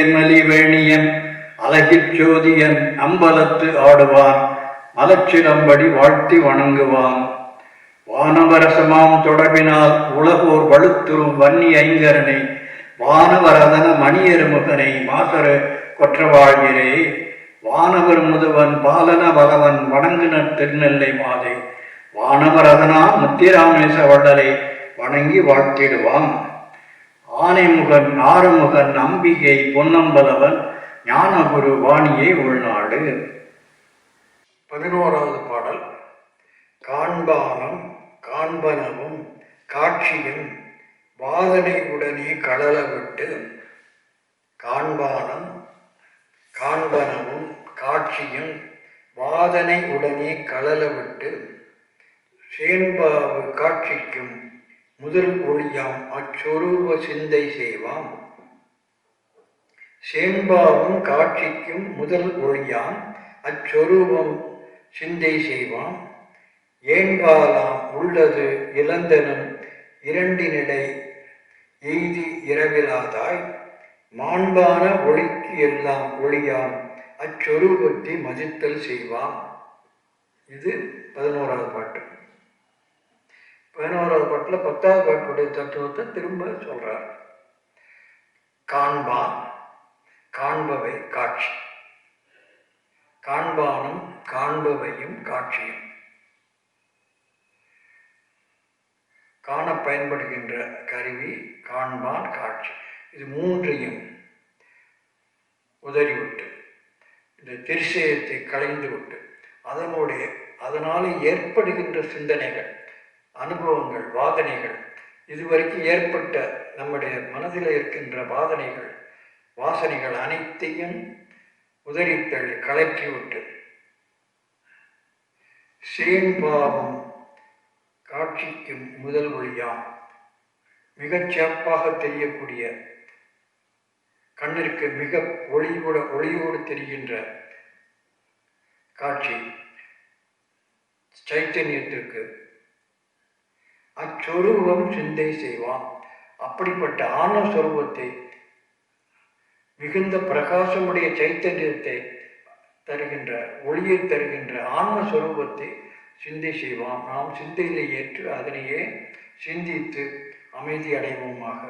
தேன்மலி வேணியன் அழகிற் ஜோதியன் அம்பலத்து ஆடுவான் மலச்சிலம்படி வாழ்த்தி வணங்குவான். வானவரசமாம் தொடர்பினால் உலகோர் வலுத்துறும் வன்னி ஐங்கரனை வானவரதன மணியருமுகனை மாசரு கொற்றவாழ்கிறே. வானவர் முதுவன் பாலன பலவன் வணங்குனர் திருநெல்லை மாதை வானவரதனா முத்திராமேச வள்ளலை வணங்கி வாழ்த்திடுவான். ஆனைமுகன் ஆறுமுகன் அம்பிகை பொன்னம்பலவன் ஞானகுரு வாணியை உள்நாடு. 11வது பாடல். காண்பானம் காண்பனவும் காட்சியும் வாதனை உடனே களல விட்டு. காண்பானம் காண்பனவும் காட்சியும் வாதனை உடனே களல விட்டு. சேன்பாவு காட்சிக்கும் முதல் ஒளியாம் அச்சொருவ சிந்தை செய்வாம். சேன்பாவும் காட்சிக்கும் முதல் ஒளியாம் அச்சொருவம் சிந்தை செய்வான். ஏன்பாலாம் உள்ளது இளந்தனும் இரண்டினிடை எய்தி இரவிலாதாய். மாண்பான ஒளிக்கு எல்லாம் ஒளியாம் அச்சொருவத்தை மதித்தல் செய்வான். இது 11வது பாட்டு. 11வது பாட்டில் 10வது பாட்டுடைய தத்துவத்தை திரும்ப சொல்றார். காண்பான் காண்பவை காட்சி. காண்பானும் காண்பவையும் காட்சியும் காண பயன்படுகின்ற கருவி காண்பான் காட்சி. இது மூன்றையும் உதறிவிட்டு இந்த திரிசயத்தை களைந்து விட்டு அதனால ஏற்படுகின்ற சிந்தனைகள் அனுபவங்கள் வாதனைகள் இதுவரைக்கும் ஏற்பட்ட நம்முடைய மனதில் இருக்கின்ற வாதனைகள் வாசனைகள் அனைத்தையும் உதறித்தள்ளி கலக்கிவிட்டு சேன்பாவம் காட்சிக்கும் முதல் ஒளியாம் மிகச் சிறப்பாக தெரியக்கூடிய கண்ணிற்கு மிக ஒளியோடு தெரிகின்ற காட்சி சைத்தன்யத்திற்கு அச்சொருவம் சிந்தை செய்வான். அப்படிப்பட்ட ஆன்மஸ்வரூபத்தை மிகுந்த பிரகாசமுடைய சைத்தன்யத்தை தருகின்ற ஒளியை தருகின்ற ஆன்மஸ்வரூபத்தை சிந்தை செய்வான். நாம் சிந்தையிலே ஏற்று அதனையே சிந்தித்து அமைதி அடைவோமாக.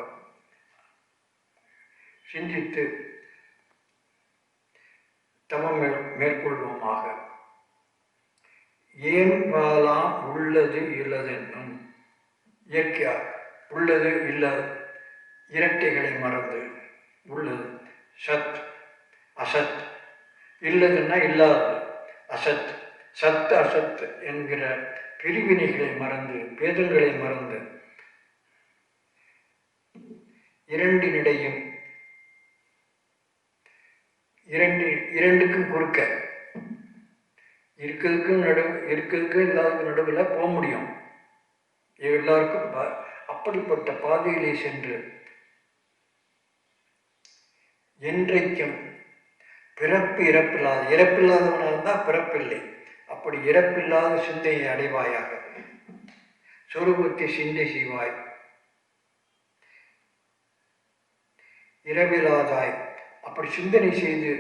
சிந்தித்து தமம் மேற்கொள்வோமாக. ஏன் வாலாம் உள்ளது இல்லதென்னும் இயற்கையாக உள்ளது இல்லாத இரட்டைகளை மறந்து உள்ளது சத் அசத் இல்லதுன்னா இல்லாதது அசத் சத் அசத் என்கிற பிரிவினைகளை மறந்து பேதங்களை மறந்து இரண்டினிடையும் இரண்டுக்கும் குறுக்க இருக்கிறதுக்கும் இல்லாத நடுவில் போக முடியும். எல்லாருக்கும் அப்படிப்பட்ட பாதையிலே சென்று என்றைக்கும் பிறப்பு இறப்பில்லாதவனாக இருந்தால் பிறப்பில்லை. அப்படி இறப்பில்லாத சிந்தையை அடைவாயாக. சொரூபத்தை சிந்தை செய்வாய். இரவிலாதாய் அப்படி சிந்தனை செய்து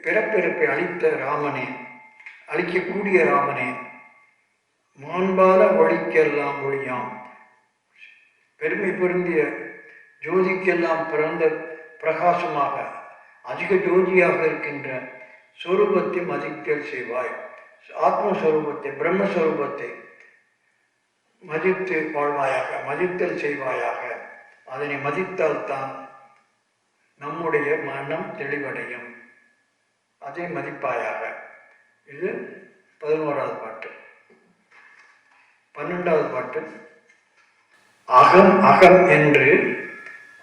பிறப்பிறப்பை அழித்த ராமனே, அழிக்கக்கூடிய ராமனே, மாண்பான ஒளிக்கெல்லாம் ஒளியாம் பெருமை பொருந்திய ஜோதிக்கெல்லாம் பிறந்த பிரகாசமாக அதிக ஜோதியாக இருக்கின்ற சொரூபத்தை மதித்தல் செய்வாய். ஆத்மஸ்வரூபத்தை பிரம்மஸ்வரூபத்தை மதித்து வாழ்வாயாக, மதித்தல் செய்வாயாக. அதனை மதித்தால்தான் நம்முடைய மனம் தெளிவடையும். அதை மதிப்பாயாக. இது 11வது பாட்டு. 12வது பாட்டு. அகம் அகம் என்று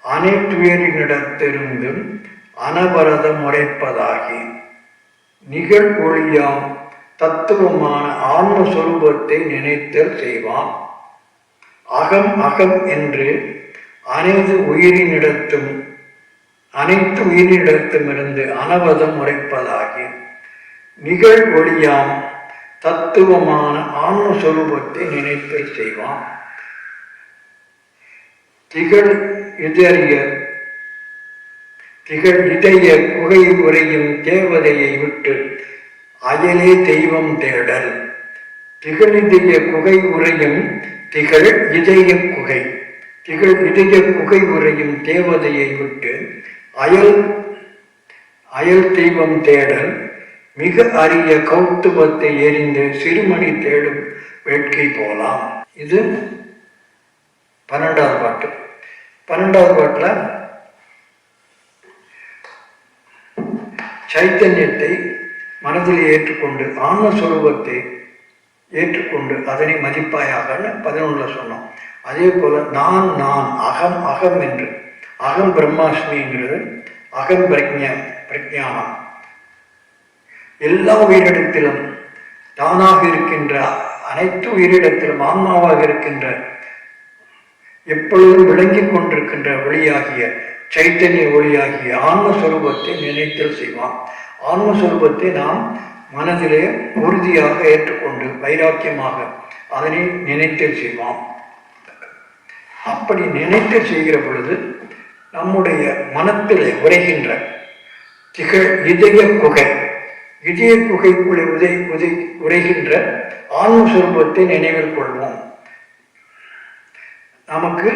அனைத்துயிரினிடத்திருந்தும் அனவரதம் உரைப்பதாகி நிகழ் ஒளியாம் தத்துவமான ஆன்மஸ்வரூபத்தை நினைத்தல் செய்வான். அகம் அகம் என்று அனைத்து உயிரினிடத்துமிருந்து அனவதம் உரைப்பதாகி நிகழ் ஒளியாம் தத்துவமான ஆன்மஸ்வரூபத்தை நினைத்தல் செய்வான். திகழ் இதறிய திகழ் இதய குகை உரையும் தேவதையை விட்டு அயலே தெய்வம் தேடல். திகழிதய குகை உரையும் திகழ் இதய குகை திகழ் இதய குகை உரையும் தேவதையை விட்டு அயல் அயல் தெய்வம் தேடல். மிக அரிய கௌத்துவத்தை எரிந்து சிறுமணி தேடும் வேட்கை போலாம். இது 12வது பாட்டு. 12வது பாட்டில் சைத்தன்யத்தை மனதில் ஏற்றுக்கொண்டு ஆன்மஸ்வரூபத்தை ஏற்றுக்கொண்டு அதனை மதிப்பாயாக 11ல் சொன்னோம். அதே போல நான் நான் அகம் அகம் என்று அகம் பிரம்மாஸ்மிங்கிறது அகம் பிரஜானம். எல்லா உயிரிடத்திலும் தானாக இருக்கின்ற அனைத்து உயிரிடத்திலும் ஆன்மாவாக இருக்கின்ற எப்பொழுதும் விளங்கிக் கொண்டிருக்கின்ற ஒளியாகிய சைத்தன்ய ஒளியாகிய ஆன்மஸ்வரூபத்தை நினைத்தல் செய்வான். ஆன்மஸ்வரூபத்தை நாம் மனதிலே உறுதியாக ஏற்றுக்கொண்டு வைராக்கியமாக அதனை நினைத்தல் செய்வான். அப்படி நினைத்தல் செய்கிற பொழுது நம்முடைய மனத்திலே உரைகின்ற திகழ் இதய குகை இதய குகைக்குள்ளே உரைகின்ற ஆன்மஸ்வரூபத்தை நினைவில் கொள்வோம். நமக்கு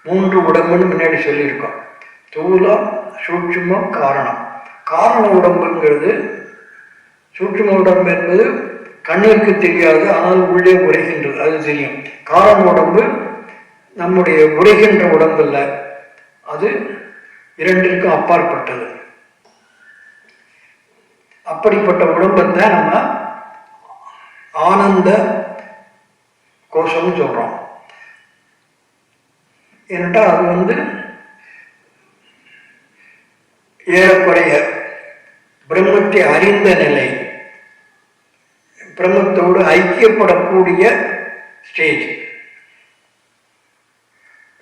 3 உடம்புன்னு முன்னாடி சொல்லியிருக்கோம். தூலம், சூட்சுமம், காரணம். காரண உடம்புங்கிறது சூட்சும உடம்பு என்பது கண்ணிற்கு தெரியாது, ஆனால் உள்ளே உரைகின்றது, அது தெரியும். காரண உடம்பு நம்முடைய உரைகின்ற உடம்பு இல்லை, அது இரண்டிற்கும் அப்பாற்பட்டது. அப்படிப்பட்ட உடம்பத்தை நம்ம ஆனந்த கோஷம்னு சொல்றோம். ஏன்னா அது ஏறக்குறைய பிரம்மத்தை அறிந்த நிலை, பிரம்மத்தோடு ஐக்கியப்படக்கூடிய ஸ்டேஜ்.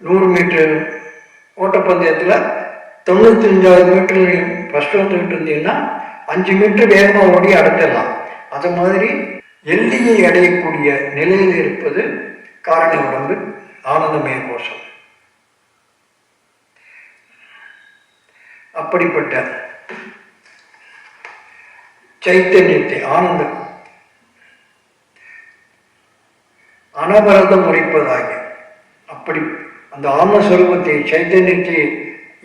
100 மீட்டர் ஓட்டப்பந்தயத்தில் 95வது மீட்டர் ஃபர்ஸ்ட் வந்துகிட்டு இருந்தீங்கன்னா 5 மீட்டர் வேகமாக ஓடி அடைஞ்சிடலாம். அது மாதிரி எல்லையை அடையக்கூடிய நிலையில் இருப்பது காரண உடம்பு, ஆனந்தமய கோஷம். அப்படிப்பட்ட சைத்தன்யத்தை ஆனந்தம் அனவரதம் உரைப்பதாகி, அப்படி அந்த ஆன்மஸ்வரூபத்தை சைத்தன்யத்தை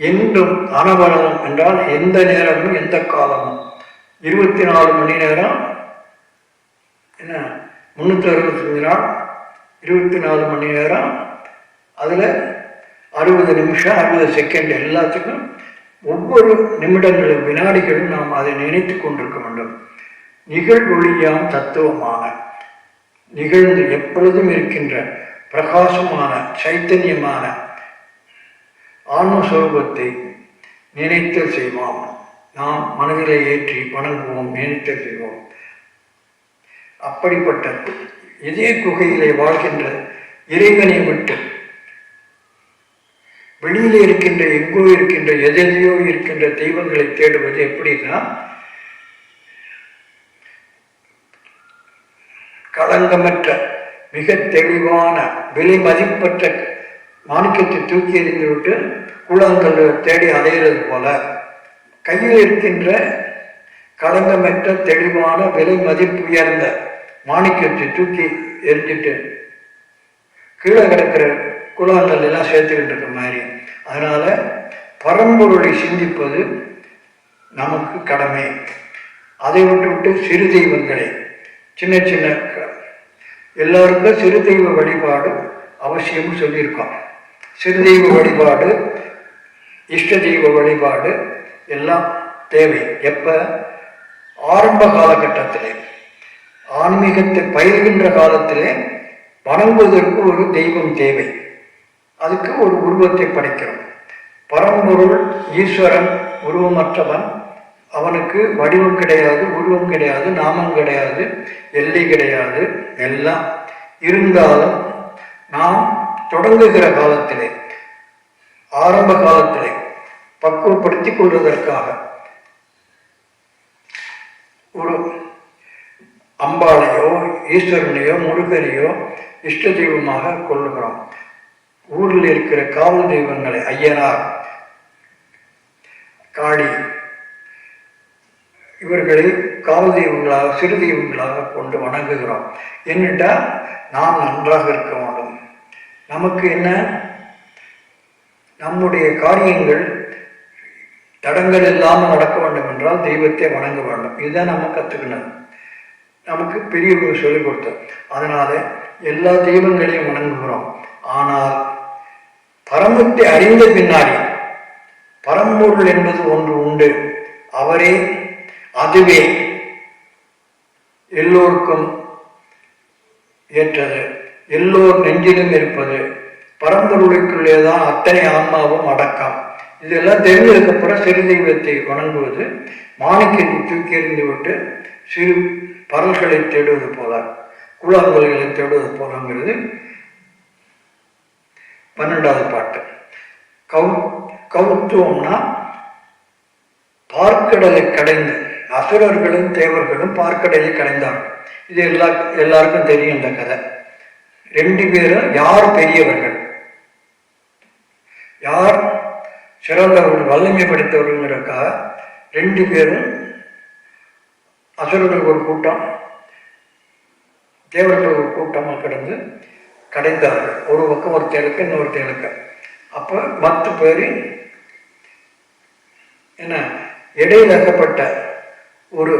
என்றும் அனவரதம் என்றால் எந்த நேரமும் எந்த காலமும் 24 மணி நேரம், என்ன 365 நாள் 24 மணி நேரம், அதில் 60 நிமிஷம் 60 செகண்ட், எல்லாத்துக்கும் ஒவ்வொரு நிமிடங்களும் வினாடிகளும் நாம் அதை நினைத்து கொண்டிருக்க வேண்டும். நிகழ்வொளியாம் தத்துவமான நிகழ்ந்து எப்பொழுதும் இருக்கின்ற பிரகாசமான சைத்தன்யமான ஆன்மஸ்வரூபத்தை நினைத்தல் செய்வோம். நாம் மனதிலே ஏற்றி வணங்குவோம், நினைத்தல் செய்வோம். அப்படிப்பட்ட இதய குகையிலே வாழ்கின்ற இறைவனை விட்டு வெளியிலே இருக்கின்ற எங்கோ இருக்கின்ற எதையோ இருக்கின்ற தெய்வங்களை தேடுவது எப்படின்னா, களங்கமற்ற மிக தெளிவான விலை மதிப்பற்ற மாணிக்கத்தை தூக்கி எறிந்து விட்டு கூழாங்கல் தேடி அலைகிறது போல, கையில் இருக்கின்ற களங்கமற்ற தெளிவான விலை மதிப்பு உயர்ந்த மாணிக்கத்தை தூக்கி எரிஞ்சிட்டு கீழே கிடக்கிற கூழாங்கல் எல்லாம் சேர்த்துக்கிட்டு இருக்க மாதிரி. அதனால பரம்பொருளை சிந்திப்பது நமக்கு கடமை. அதை விட்டு சிறு தெய்வங்களை, சின்ன சின்ன எல்லாருக்கும் சிறு தெய்வ வழிபாடு அவசியம் சொல்லியிருக்கோம். சிறு தெய்வ வழிபாடு, இஷ்ட தெய்வ வழிபாடு எல்லாம் தேவை. எப்ப? ஆரம்ப காலகட்டத்திலே, ஆன்மீகத்தை பயிர்கின்ற காலத்திலே வணங்குவதற்கு ஒரு தெய்வம் தேவை. அதுக்கு ஒரு உருவத்தை படைக்கிறோம். பரம்பொருள் ஈஸ்வரன் உருவமற்றவன், அவனுக்கு வடிவம் கிடையாது, உருவம் கிடையாது, நாமம் கிடையாது, எல்லை கிடையாது, எல்லாம் இருந்தாலும் நாம் தொடங்குகிற காலத்திலே, ஆரம்ப காலத்திலே பக்குவப்படுத்திக் கொள்வதற்காக ஒரு அம்பாளையோ ஈஸ்வரனையோ முருகனையோ இஷ்ட தெய்வமாக கொள்ளுகிறோம். ஊரில் இருக்கிற காவல் தெய்வங்களை ஐயனார், காளி இவர்களை காவல் தெய்வங்களாக சிறு தெய்வங்களாக கொண்டு வணங்குகிறோம். என்னட்டா நாம் நன்றாக இருக்க வேண்டும். நமக்கு என்ன, நம்முடைய காரியங்கள் தடங்கள் இல்லாமல் நடக்க வேண்டும் என்றால் தெய்வத்தை வணங்க வேண்டும். இதுதான் நம்ம கற்றுக்கணும், நமக்கு பெரியவர்கள் சொல்லிக் கொடுத்தோம். அதனால எல்லா தெய்வங்களையும் வணங்குகிறோம். ஆனால் பரமத்தை அறிந்த பின்னாடி பரம்பொருள் என்பது ஒன்று உண்டு, அவரே, அதுவே எல்லோருக்கும் ஏற்றது, எல்லோர் நெஞ்சிலும் இருப்பது, பரம்பொருளுக்குள்ளேதான் அத்தனை ஆன்மாவும் அடக்கம். இதெல்லாம் தெரிஞ்சதுக்கப்புறம் சிறு தெய்வத்தை வணங்குவது மாணிக்கத்தை தூக்கி எறிந்து விட்டு சிறு பரல்களை தேடுவது போல, கூழாங்கல்களை தேடுவது போலங்கிறது 12வது பாட்டு. கௌத்துவம்னா பார்க்கடலை கடைந்து, அசுரர்களும் தேவர்களும் பார்க்கடலை கடைந்தார்கள். இது எல்லாருக்கும் தெரியும் இந்த கதை. 2 பேரும் யார் பெரியவர்கள், யார் சிறந்தவர்கள், வல்லமை படைத்தவர்களுக்காக 2 பேரும், அசுரர்கள் ஒரு கூட்டம், தேவர்கள் ஒரு கூட்டமாக கிடந்து கடைந்தார்கள். ஒரு பக்கம் ஒரு தேலுக்கு இன்னொரு தேலுக்கு. அப்போ 10 பேர் என்ன, இடையில் அகப்பட்ட ஒரு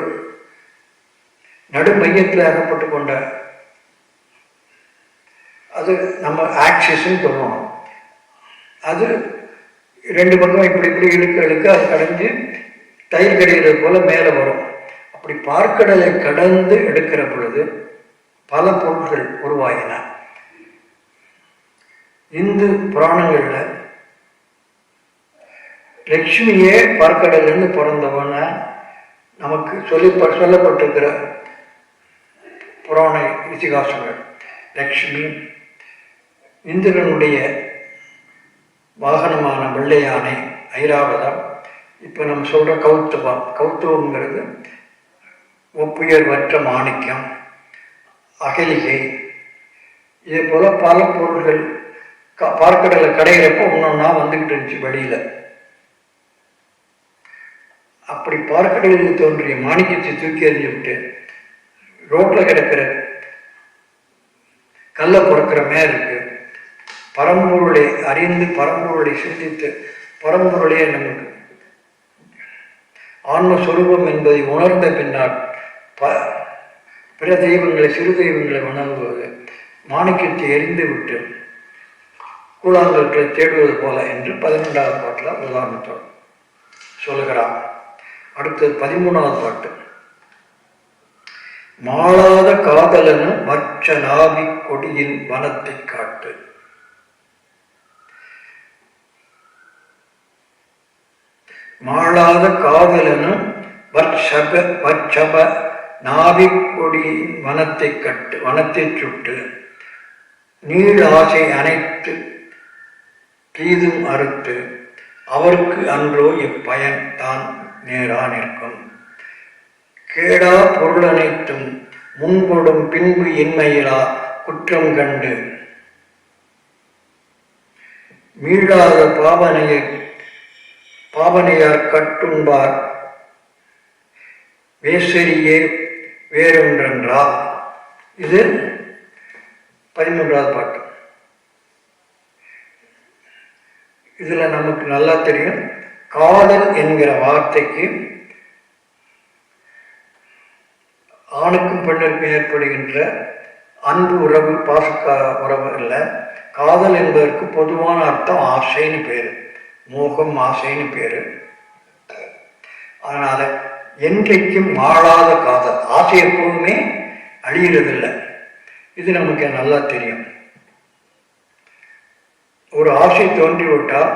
நடு மையத்தில் அகப்பட்டு கொண்ட, அது நம்ம ஆக்சிஸ்ன்னு சொல்லணும். அது 2 பக்கம் இப்படி இப்படி இழுக்க அது கடைஞ்சு தயிர் கடைகிறது போல மேலே வரும். அப்படி பார்க்கடலை கடந்து எடுக்கிற பொழுது பல பொருட்கள் உருவாகின. இந்து புராணங்களில் லட்சுமியே பார்க்கடலிருந்து பிறந்தவன நமக்கு சொல்லப்பட்டிருக்கிற புராண இதிகாசங்கள். லக்ஷ்மி இந்திரனுடைய வாகனமான வெள்ளை யானை ஐராவதம். இப்போ நம்ம சொல்கிற கௌத்துவங்கிறது ஒப்புயர்வற்ற மாணிக்கம், அகலிகை. இதே போல் பல பொருள்கள் பார்க்கடலை கடையிறப்போ ஒன்றொன்னா வந்துக்கிட்டு இருந்துச்சு வெளியில். அப்படி பார்க்கடலில் தோன்றிய மாணிக்கத்தை தூக்கி எறிஞ்சு விட்டு ரோட்டில் கிடக்கிற கல்லை பொறுக்கிற மேருக்கு பரம்பொருளை அறிந்து, பரம்பொருளை சிந்தித்து, பரம்பொருளே நமக்கு ஆன்மஸ்வரூபம் என்பதை உணர்ந்த பின்னால் பிற தெய்வங்களை, சிறு தெய்வங்களை வணங்குவது, மாணிக்கத்தை எரிந்து விட்டு கூழாங்கற்றை தேடுவது போல என்று 12வது பாட்டில் உதாரணத்தோடு சொல்லுகிறார். அடுத்தது 13வது பாட்டு. மாளாத காதலனு மற்ற நாவி கொடியின் வனத்தை காட்டு. மாளாத காதலனு வற்சப நாவி கொடியின் வனத்தை கட்டு, வனத்தை சுட்டு நீள் ஆசை அனைத்து தீதும் அறுத்து அவருக்கு அன்றோ இப்பயன் தான் நேரா நிற்கும். கேடா பொருள் அனைத்தும் முன்பொடும் பின்பு இன்மையிலா குற்றம் கண்டு மீளாத பாவனையார் கட்டுண்பார் வேசரியே வேறொன்றா. இது 13வது பாட்டு. இதில் நமக்கு நல்லா தெரியும், காதல் என்கிற வார்த்தைக்கு ஆணுக்கும் பெண்ணிற்கும் ஏற்படுகின்ற அன்பு உறவு, பாச உறவு இல்லை. காதல் என்பதற்கு பொதுவான அர்த்தம் ஆசைன்னு பேர், மோகம், ஆசைன்னு பேர். அதனால என்றைக்கும் மாளாத காதல், ஆசை எப்போதுமே அழியறதில்லை. இது நமக்கு நல்லா தெரியும். ஒரு ஆசை தோன்றிவிட்டால்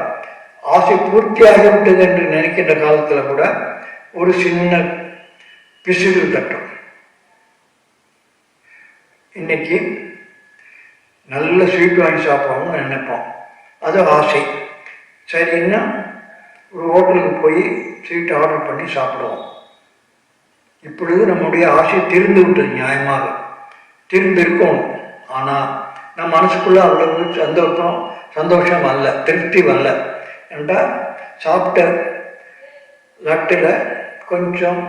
ஆசை பூர்த்தியாகிவிட்டது என்று நினைக்கின்ற காலத்தில் கூட ஒரு சின்ன பிசுறு தட்டும். இன்னைக்கு நல்ல ஸ்வீட் வாங்கி சாப்பிடணும்னு நினைப்போம், அது ஆசை. சரின்னா ஒரு ஹோட்டலுக்கு போய் ஸ்வீட் ஆர்டர் பண்ணி சாப்பிடுவோம். இப்பொழுது நம்முடைய ஆசை திருந்து விட்டது, நியாயமாக திருந்திருக்கணும். ஆனால் நம்ம மனசுக்குள்ள அவ்வளவு சந்தோஷம் வரல, திருப்தி வரல. என்றால் சாப்பிட்ட லட்டில் கொஞ்சம்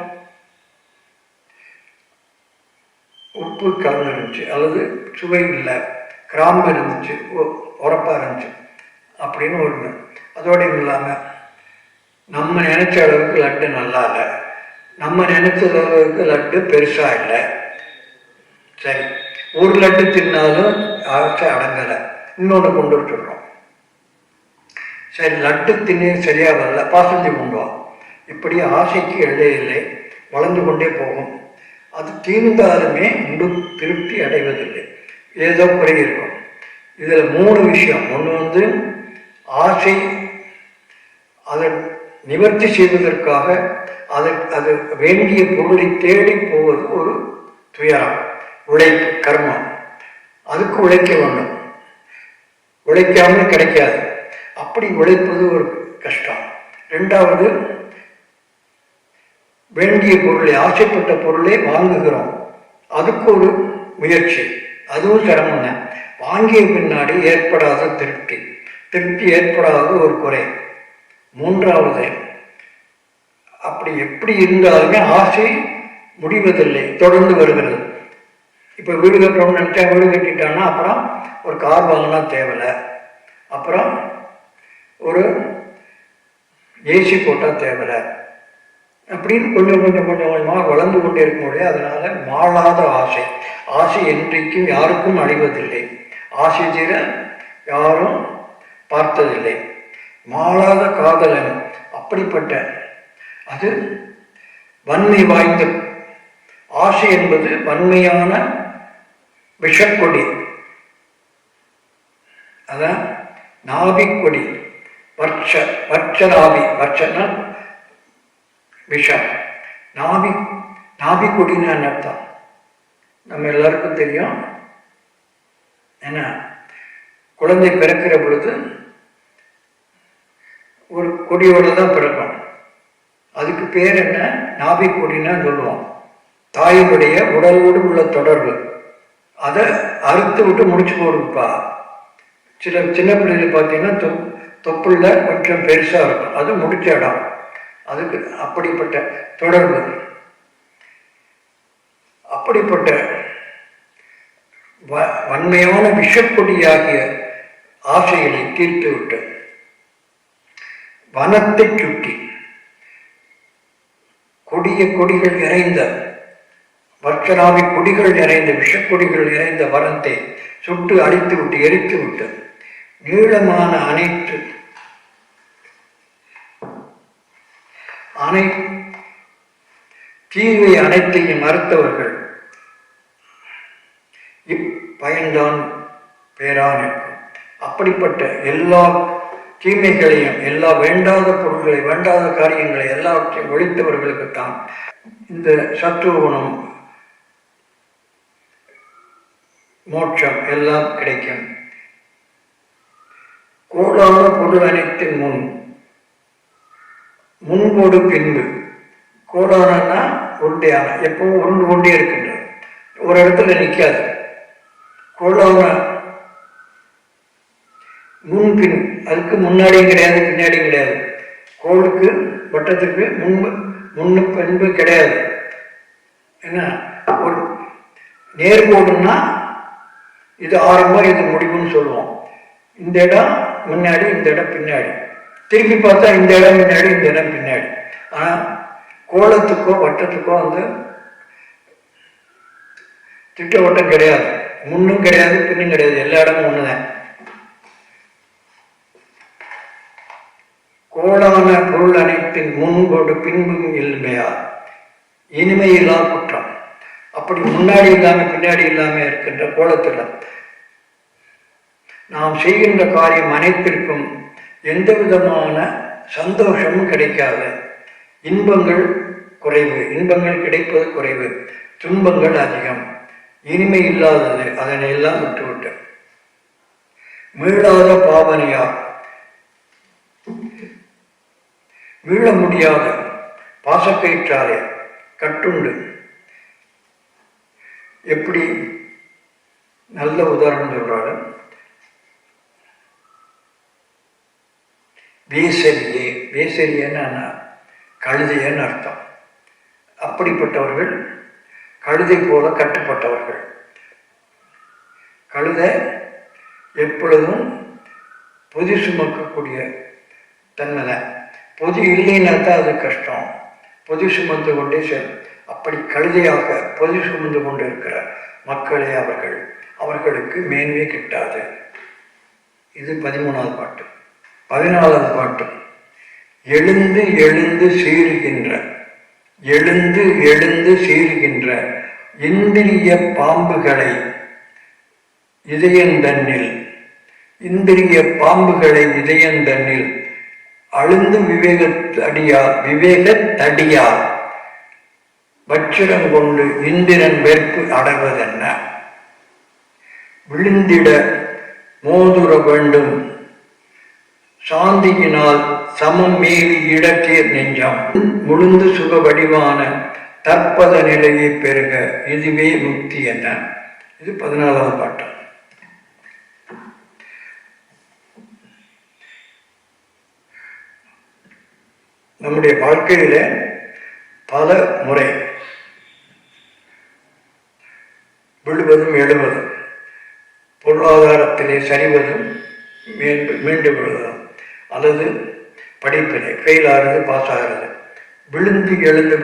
உப்பு கலந்துருந்துச்சு, அல்லது சுவை இல்லை, கிராம்பு இருந்துச்சு, உரப்பாக இருந்துச்சு அப்படின்னு ஒன்று. அதோடு இல்லாமல் நம்ம நினச்ச அளவுக்கு லட்டு நல்லா இல்லை, நம்ம நினச்ச அளவுக்கு லட்டு பெருசாக இல்லை. சரி, ஒரு லட்டு தின்னாலும் ஆசை அடங்கலை, இன்னொன்று கொண்டு வச்சுடுறோம். சரி, லட்டு தின்னு சரியாக வரல, பாசஞ்சு கொண்டு வா. இப்படி ஆசைக்கு எல்லை இல்லை, வளர்ந்து கொண்டே போகும். அது தீர்ந்தாலுமே முழு திருப்தி அடைவதில்லை, ஏதோ குறை இருக்கும். இதில் 3 விஷயம். ஒன்று ஆசை, அதை நிவர்த்தி செய்வதற்காக அது வேண்டிய பொருளை தேடி போவது ஒரு துயரம், உழைப்பு, கர்மம். அதுக்கு உழைக்க வேண்டும், உழைக்காமல் கிடைக்காது. அப்படி உழைப்பது ஒரு கஷ்டம். 2வது, வேண்டிய பொருளை, ஆசைப்பட்ட பொருளை வாங்குகிறோம், அதுக்கு ஒரு முயற்சி, அதுவும் சிரமம் தான். வாங்கிய பின்னாடி ஏற்படாத திருப்தி ஏற்படாத ஒரு குறை. 3வது, அப்படி எப்படி இருந்தாலுமே ஆசை முடிவதில்லை, தொடர்ந்து வருகிறது. இப்போ வீடு கட்டுறோம்னு நினச்சா வீடு கட்டிட்டான்னா அப்புறம் ஒரு கார் வாங்கினா தேவையில்லை, அப்புறம் ஒரு ஏசி போட்டால் தேவையில்லை, அப்படின்னு கொஞ்சம் கொஞ்சமாக வளர்ந்து கொண்டே இருக்க முடியாது. அதனால மாளாத ஆசை என்றைக்கும் யாருக்கும் அழிவதில்லை, ஆசை தீர யாரும் பார்த்ததில்லை. மாளாத காதலன், அப்படிப்பட்ட அது வன்மை வாய்ந்த ஆசை என்பது வன்மையான விஷக்கொடி. அதான் நாபிக்கொடி, வர்ச்சநாபி, வர்ச்சனா விஷம், நாபி கொடின்னு அர்த்தம். நம்ம எல்லாருக்கும் தெரியும். என்ன, குழந்தை பிறக்கிற பொழுது ஒரு கொடியோடு தான் பிறக்கும். அதுக்கு பேர் என்ன, நாபி கொடின்னா சொல்லுவோம். தாயினுடைய உடலோடு உள்ள தொடர்பு, அதை அறுத்து விட்டு முடிச்சு போடுப்பா. சின்ன பிள்ளைகள் பார்த்தீங்கன்னா தொப்புள்ள கொஞ்சம் பெருசாக இருக்கும், அது முடிச்ச இடம். அதுக்கு அப்படிப்பட்ட தொடர்பு, அப்படிப்பட்ட வன்மையான விஷக்கொடியாகிய ஆசைகளை தீர்த்து விட்டு வனத்தை சுற்றி கொடிகள் நிறைந்த வர்ச்சனாவி கொடிகள் நிறைந்த விஷக்கொடிகள் நிறைந்த வனத்தை சுட்டு அழித்து விட்டு எரித்து விட்டு நீளமான அனைத்து தீவை அனைத்தையும் மறுத்தவர்கள் இப்பயன்தான் பேரான. அப்படிப்பட்ட எல்லா தீமைகளையும், எல்லா வேண்டாத பொருட்களை, வேண்டாத காரியங்களை எல்லாவற்றையும் ஒழித்தவர்களுக்குத்தான் இந்த சத்துவகுணம், மோட்சம் எல்லாம் கிடைக்கும். கோடான பொருள் அனைத்தின் முன்போடு பின்பு. கோடானா உருண்டையான, எப்பவும் உருண்டு கொண்டே இருக்கின்றது, ஒரு இடத்துல நிற்காது. கோடான முன்பின், அதுக்கு முன்னாடியும் கிடையாது பின்னாடியும் கிடையாது. கோளுக்கு வட்டத்துக்கு முன்னு பின்பு கிடையாது. என்ன, ஒரு நேர்கோடுன்னா இது ஆரம்பம் இது முடிவுன்னு சொல்லுவோம். இந்த இடம் முன்னாடி, இந்த இடம் பின்னாடி. திருப்பி பார்த்தா இந்த இடம் முன்னாடி, இந்த இடம் பின்னாடி. ஆனால் கோலத்துக்கோ வட்டத்துக்கோ திட்டவட்டம் கிடையாது, முன்னும் கிடையாது பின்னும் கிடையாது, எல்லா இடமும் ஒண்ணுதான். கோடான பொருள் அனைத்தின் முன்போடு பின்பும் இல்மையா, இனிமையில்லா குற்றம். அப்படி முன்னாடி இல்லாம பின்னாடி இல்லாம இருக்கின்ற கோலத்தில் நாம் செய்கின்ற காரியம் அனைத்திற்கும் எந்த விதமான சந்தோஷமும் கிடைக்காது. இன்பங்கள் குறைவு, இன்பங்கள் கிடைப்பது குறைவு, துன்பங்கள் அதிகம், இனிமை இல்லாதது, அதனை எல்லாம் விட்டுவிட்டு மீளாத பாவனையா, மீள முடியாத பாசக்கயிற்றாலே கட்டுண்டு. எப்படி, நல்ல உதாரணம் சொல்றாரு. வேசரியே, வேசரியன்னா கழுதைன்னு அர்த்தம். அப்படிப்பட்டவர்கள் கழுதை போல கட்டுப்பட்டவர்கள். கழுதை எப்பொழுதும் பொதி சுமக்கக்கூடிய தன்மை. பொதி இல்லைன்னா தான் அது கஷ்டம். பொதி சுமந்து கொண்டே அப்படி கழுதையாக பொதி சுமந்து கொண்டு இருக்கிற மக்களே அவர்களுக்கு மேன்மை கிட்டாது. இது 13வது பாட்டு. 14வது பாட்டு. எழுந்து எழுந்து சீறுகின்ற இந்திரிய பாம்புகளை இதயந்தன்னில் அழுந்து விவேகத்தடியார் வச்சிரங்கொண்டு இந்திரன் வெறுப்பு அடைவதென்ன? விழுந்திட மோதுர வேண்டும் சாந்தியினால் சமம் மீறி இடத்தீர் நெஞ்சம் முழுந்து சுக வடிவான தற்பத நிலையை பெருக இதுவே முக்தி என்ன. இது 14வது பாட்டு. நம்முடைய வாழ்க்கையில பல முறை விழுவதும் எழுவதும், பொருளாதாரத்திலே சரிவதும் மீண்டு விழுவதும், அல்லது படிப்பிலே ஃபெயில் ஆகிறது பாஸ் ஆகிறது, விழுந்து எழுந்து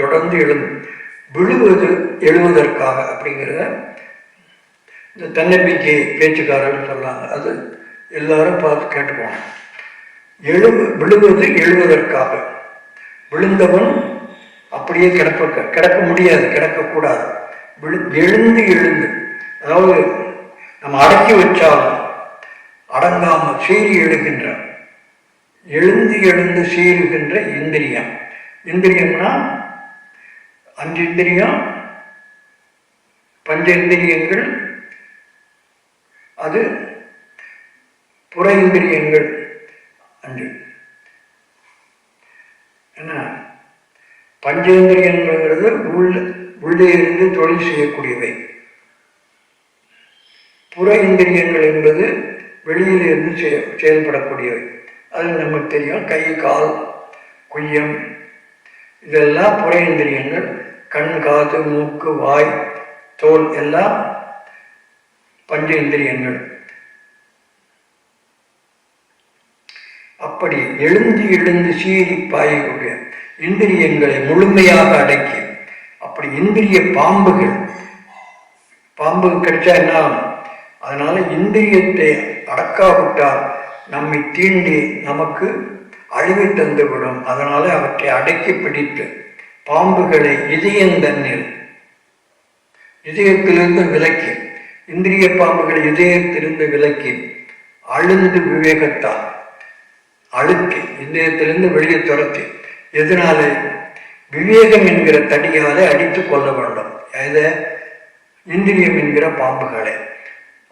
தொடர்ந்து விழுவது எழுவதற்காக அப்படிங்கிறத இந்த தன்னம்பிக்கை பேச்சுக்காரர்கள் சொல்றாங்க. அது எல்லாரும் பார்த்து கேட்டுக்கோங்க. விழுவது எழுவதற்காக. விழுந்தவன் அப்படியே கிடக்க முடியாது, கிடக்கக்கூடாது. எழுந்து அதாவது நம்ம அடக்கி வச்சாலும் அடங்காமல் சீறி எழுந்து சீறுகின்ற இந்திரியம். இந்திரியம்னா 5 இந்திரியம், பஞ்சேந்திரியங்கள், அது புற இந்திரியங்கள் 5. என்ன பஞ்சேந்திரியங்கிறது உள்ளே இருந்து தொழில் செய்யக்கூடியவை. புற இந்திரியங்கள் என்பது வெளியிலிருந்து செயல்படக்கூடியவை. அது நமக்கு தெரியும். கை, கால், குய்யம் இதெல்லாம் புற இந்திரியங்கள். கண், காது, மூக்கு, வாய், தோல் எல்லாம் பஞ்ச இந்திரியங்கள். அப்படி எழுந்து சீறி பாயக்கூடிய இந்திரியங்களை முழுமையாக அடக்கி, அப்படி இந்திரிய பாம்பு கிடைச்சா என்ன? அதனால இந்திரியத்தை அடக்காவிட்டால் நம்மை தீண்டி நமக்கு அழிவை தந்துவிடும். அதனால அவற்றை அடக்கி பிடித்து பாம்புகளை இதயத்திலிருந்து விலக்கி, இந்திரிய பாம்புகளை இதயத்திலிருந்து விலக்கி அழுந்து விவேகத்தால் அழுத்தி இதயத்திலிருந்து வெளியே துரத்தி, எதனாலே? விவேகம் என்கிற தடியாலே அடித்து கொள்ள வேண்டும். இந்திரியம் என்கிற பாம்புகளை,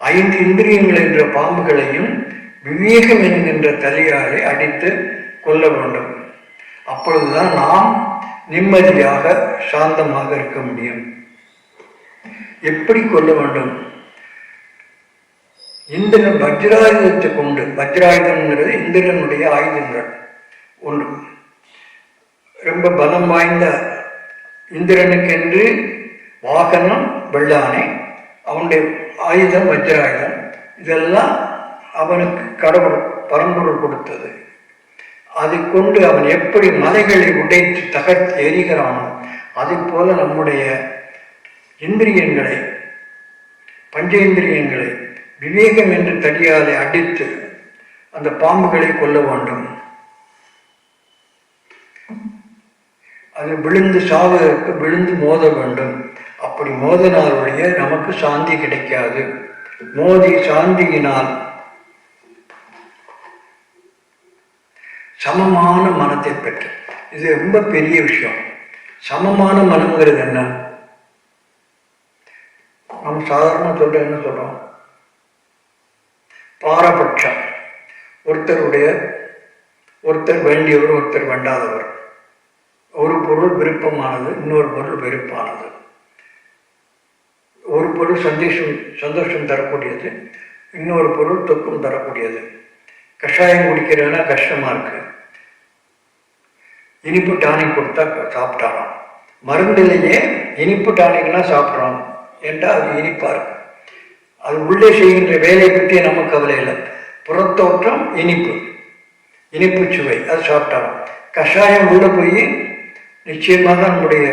5 இந்திரியங்கள் என்ற பாம்புகளையும் விவேகம் என்கின்ற தலையாலே அடித்து கொள்ள வேண்டும். அப்பொழுதுதான் நாம் நிம்மதியாக சாந்தமாக இருக்க முடியும். எப்படி கொள்ள வேண்டும்? இந்திரன் வஜ்ராயுதத்தை கொண்டு, வஜ்ராயுதம்ங்கிறது இந்திரனுடைய ஆயுதங்கள் ஒன்று. ரொம்ப பலம் வாய்ந்த இந்திரனுக்கென்று வாகனம் வெள்ளானை, அவனுடைய ஆயுதம் வஜ்ராயுதம். இதெல்லாம் அவனுக்கு கடவுள் பரம்பொருள் கொடுத்தது. அதை கொண்டு அவன் எப்படி மலைகளை உடைத்து தகர்த்து எரிகிறானோ அதை போல நம்முடைய இந்திரியங்களை, பஞ்சேந்திரியங்களை விவேகம் என்று தடியாலே அடித்து அந்த பாம்புகளை கொல்ல வேண்டும். அது விழுந்து சாவதற்கு விழுந்து மோத வேண்டும். அப்படி மோதனாலுடைய நமக்கு சாந்தி கிடைக்காது. மோதி சாந்தியினால் சமமான மனத்தை பெற்று, இது ரொம்ப பெரிய விஷயம். சமமான மனம்ங்கிறது என்ன? நம்ம சாதாரண சொல்ற என்ன சொல்றோம்? பாரபட்சம். ஒருத்தர் வேண்டியவர், ஒருத்தர் வேண்டாதவர். ஒரு பொருள் விருப்பமானது, இன்னொரு பொருள் வெறுப்பானது. ஒரு பொருள் சந்தோஷம் தரக்கூடியது, இன்னொரு பொருள் துக்கம் தரக்கூடியது. கஷாயம் குடிக்கிறதுனா கஷ்டமா இருக்கு, இனிப்பு டானிக் கொடுத்தா சாப்பிட்டாராம். மருந்திலேயே இனிப்பு டானிக்லாம் சாப்பிட்றோம் என்றால் அது இனிப்பாக இருக்கும். அது உள்ளே செய்கின்ற வேலையை பற்றி நமக்கு கவலை இல்லை. புறத்தோற்றம் இனிப்பு, இனிப்பு சுவை, அது சாப்பிட்டாராம். கஷாயம் உள்ள போய் நிச்சயமாக நம்முடைய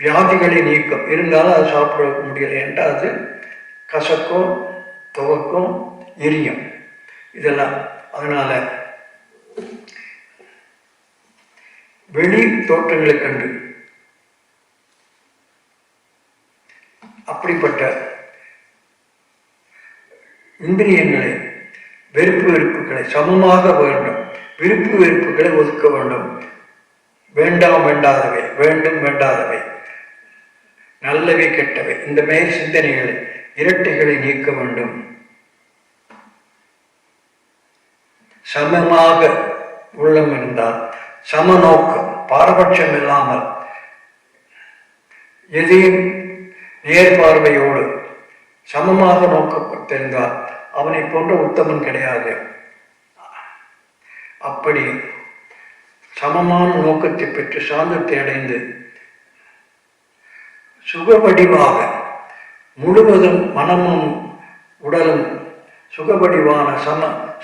வியாதிகளை நீக்கம். இருந்தாலும் அது சாப்பிட முடியலை என்றால் அது கசக்கும், துவக்கும், எரியும் இதெல்லாம். அதனால வெளி தோற்றங்களை கண்டு அப்படிப்பட்ட இந்திரியங்களை வெறுப்பு வெறுப்புகளை சமமாக வேண்டும். விருப்பு வெறுப்புகளை ஒதுக்க வேண்டும். வேண்டாம் வேண்டாதவை, வேண்டும் வேண்டாதவை, நல்லவை கெட்டவை, இந்த மேல் சிந்தனைகளை இரட்டைகளை நீக்க வேண்டும். சமமாக உள்ளம் இருந்தால், சமநோக்கம், பாரபட்சம் இல்லாமல் எதையும் நேர்பார்வையோடு சமமாக நோக்கப்பட்டிருந்தால் அவனை போன்ற உத்தமன் கிடையாது. அப்படி சமமான நோக்கத்தை பெற்று சாந்தத்தை அடைந்து சுகவடிவாக முழுவதும் மனமும் உடலும் சுகவடிவான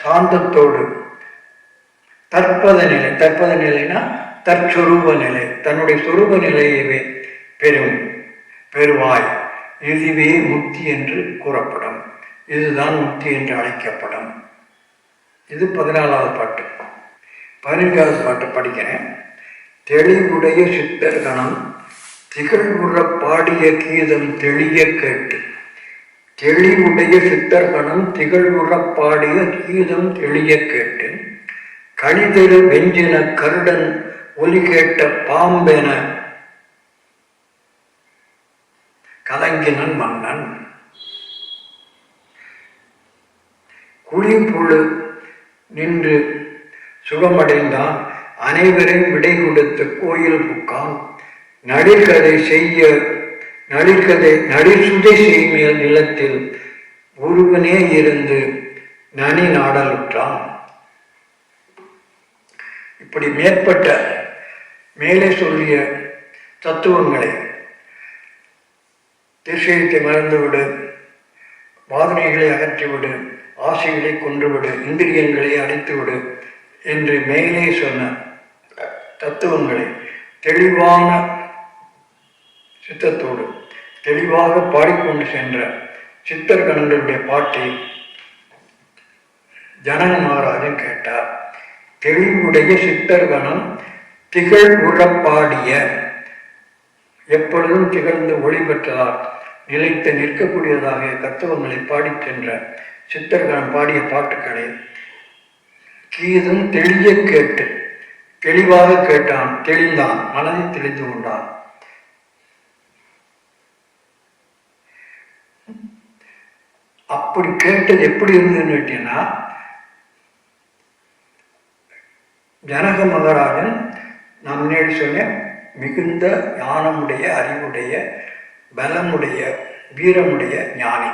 சாந்தத்தோடு தற்பத நிலை, தற்பத நிலைனா தற்சொரூப நிலை, தன்னுடைய சொரூப நிலையவே பெறுவாய். இதுவே முக்தி என்று கூறப்படும். இதுதான் முக்தி என்று அழைக்கப்படும். இது 14வது பாட்டு. 15வது பாட்டு படிக்கிறேன். தெளிவுடைய சித்தர் கணம் திகழ்வுற பாடிய கீதம் தெளிய கேட்டு. தெளிவுடைய சித்தர் கணம் திகழ்வுற பாடிய கீதம் தெளிய கேட்டு. கழிதரு வெஞ்சின கருடன் ஒலி கேட்ட பாம்பென கலங்கினன் மன்னன். குழிப்புழு நின்று சுகமடைந்தான். அனைவரையும் விடை கொடுத்து கோயில் புக்கான். நடிகதை நடிசுதை செய்மேல் நிலத்தில் ஒருவனே இருந்து நனி நாடலுற்றான். இப்படி மேலே சொல்லிய தத்துவங்களை திசையத்தை மறந்துவிடு, வாதனைகளை அகற்றிவிடு, ஆசைகளை கொன்றுவிடு, இந்திரியங்களை அடைத்துவிடு என்று மேலே சொன்ன தத்துவங்களை தெளிவான சித்தத்தோடு தெளிவாக பாடிக்கொண்டு சென்ற சித்தர் கணங்களுடைய பாட்டை ஜனக மகாராஜன் கேட்டார். தெளிவுடைய சித்தர் கணம் திகழ் உறப்பாடிய, எப்பொழுதும் திகழ்ந்து ஒளி பெற்றதால் நிலைத்து நிற்கக்கூடியதாக தத்துவங்களை பாடிச் சென்ற சித்தர்கணம் பாடிய பாட்டுக்களை கீதம் தெளிய கேட்டு தெளிவாக கேட்டான். தெளிந்தான், மனதை தெளிந்து கொண்டான். அப்படி கேட்டது எப்படி இருந்ததுன்னு கேட்டீங்கன்னா, ஜனக மகாராஜன் நான் முன்னாடி சொன்ன மிகுந்த ஞானமுடைய, அறிவுடைய, பலமுடைய, வீரமுடைய ஞானி.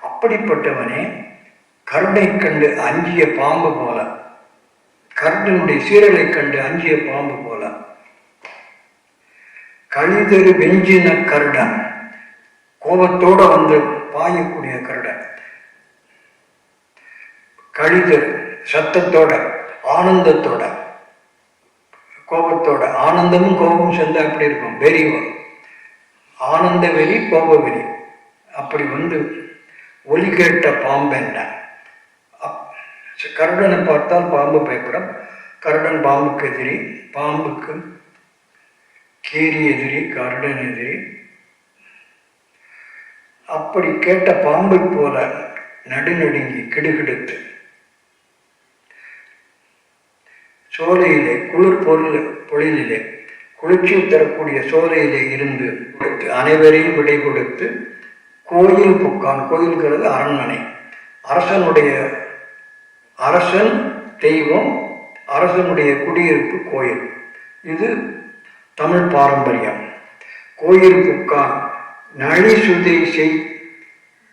அப்படிப்பட்டவனே கருணை கண்டு அஞ்சிய பாம்பு போல, கருணனுடைய சீரலை கண்டு அஞ்சிய பாம்பு போல, கழிதரு வெஞ்சின கருடன், கோபத்தோட வந்து பாயக்கூடிய கருடன், கழிதரு சத்தத்தோட, ஆனந்தத்தோட, கோபத்தோட, ஆனந்தமும் கோபமும் சேர்ந்தா அப்படி இருக்கும், வெறி வரும். ஆனந்த வெறி, கோப வெறி, அப்படி வந்து ஒலி கேட்ட பாம்பென்ன. கருடனை பார்த்தால் பாம்பு பயப்படும். கருடன் பாம்புக்கு எதிரி, பாம்புக்கு கீரி எதிரி, கருடன் எதிரி. அப்படி கேட்ட பாம்பை போல நடுநடுங்கி கிடுகிடுத்து சோலையிலே, குளிர் பொழிலே, குளிர்ச்சி தரக்கூடிய சோலையிலே இருந்து கொடுத்து அனைவரையும் விடை கொடுத்து கோயில் புக்கான். கோயில்கிறது அரண்மனை. அரசன் தெய்வம், அரசனுடைய குடியிருப்பு கோயில். இது தமிழ் பாரம்பரியம். கோயில் புக்கான் நழிசுதை செய்